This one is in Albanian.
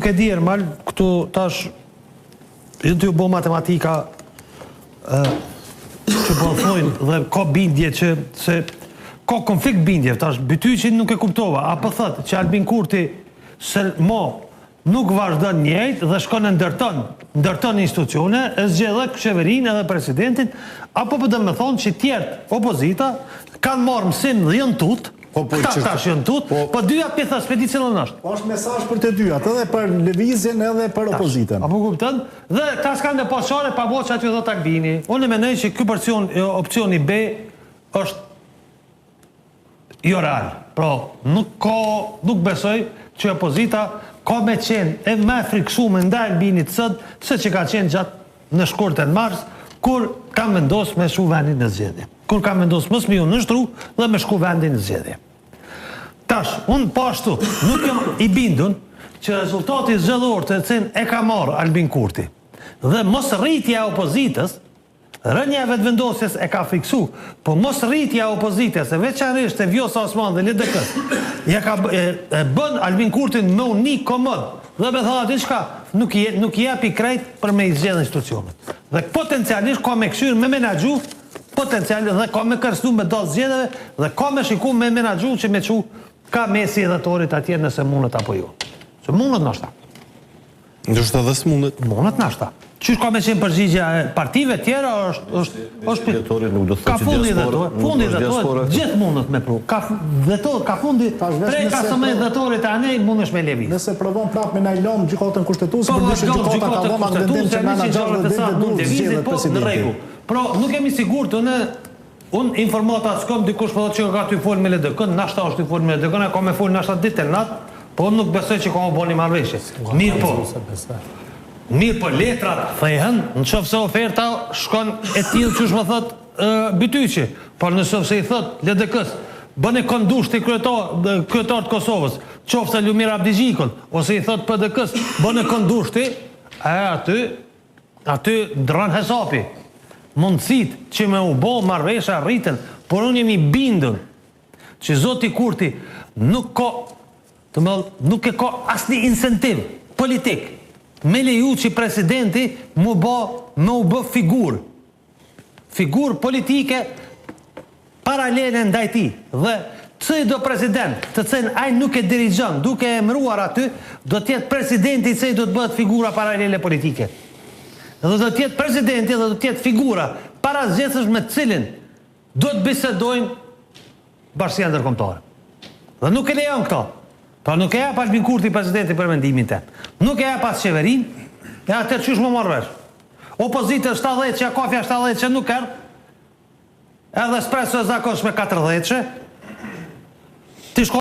Ke di Ermal, këtu tash të ju bo matematika që po thojnë dhe ka bindje që se ka konflikt bindje, tash Bytyqi nuk e kuptova, apo thot që Albin Kurti se nuk vazhdon njëjtë dhe shkon e ndërton institucione, e zgjedhë qeverinë edhe presidentin, apo për dhe me thonë që tjertë opozita kanë marrë mësim dhe jënë tutë, këta tash jënë tutë, po dyja pjetha s'pedi cilën është. Është mesazh për të dyjat, edhe për lëvizjen edhe për opozitën. Apo kupton? Dhe ta s'kanë dhe pasare pa voqa aty dhe Albini. Unë mendoj që ky opcioni B është jo real. Pra, nuk besoj që opozita ka me qenë e me friksume ndaj Albinit sot, se që ka qenë gjatë në shkurtën mars, kur kam vendosur me shku vendin në zgjedhje. Kur kam vendosur mos me ju nështru dhe me shku vendin në zgjedhje. Tash, unë pashtu, nuk jam i bindun që rezultati zgjedhor të cilin e ka marrë Albin Kurti dhe mos rritja e opozitës, rënja e vetëvendosjes e ka fiksu, po mos rritja e opozitës, e veçanërisht e Vjosa Osman dhe LDK-s, e bën Albin Kurtin me uni komod, dhe me thënë diçka, nuk jepi krejt për me i zgjedhë institucionet. Dhe potencialisht ka me këshyrë me menaxhu, potencialisht dhe ka me kërstu me do zgjedhëve, dhe ka me shiku me menaxhu që me qu ka mesi edhetorit atje nëse mundet apo jo. Se mundet nashta. Ndoshta dhe s'mundet. Mundet nashta. Qysh ka me qenë përgjigja e partive tjera është ka fundi dhetorit, gjithë mundet me pru. Ka fundi, prej ka së me dhetorit e anej, mundesh me leviz. Nëse provon prap me najlon gjykatën kushtetuese, për dyshim gjykata ka dhënë vendim që menaxher dhe zgjedhjet presidentit. Pro, nuk jemi sigurt unë informata s'kom dikush po thotë që ka ty fol me LDK-n, nashta është ty fol me LDK-n, ka me fol nashta ditë e natë, po unë nuk besoj që ka më boni marrëveshje. Mirë po letrat thehen, në qofë se oferta shkon e tillë që më thot Bytyqi, por në qofë se i thot LDK-s, bëne kondushti kryetar të Kosovës, qofë se Lumir Abdigjikun, ose i thot PDK-s, bëne kondushti, aty dran hesapi. Mundësit që me u bo marrëveshja rriten, por unë jemi bindën që Zoti Kurti nuk e ka asni incentiv politik me leju që presidenti me u bë figur politike paralele ndaj tij. Dhe çdo president të cilin ai nuk e dirigjon duke emëruar aty, do të jetë presidenti i cili do të bëhet figura paralele politike. Dhe do të jetë presidenti dhe do të jetë figura para zgjedhësh me cilin do të bisedojnë bashkia ndërkombëtare. Dhe nuk e lejon këto. Pra nuk e jap Albin Kurti presidenti për mendimin tim. Nuk e jap as qeverinë, e atë çysh më marr vesh. Opozita 70 që kafja 70 që nuk erdh. Edhe espresso e zakonshme 40 që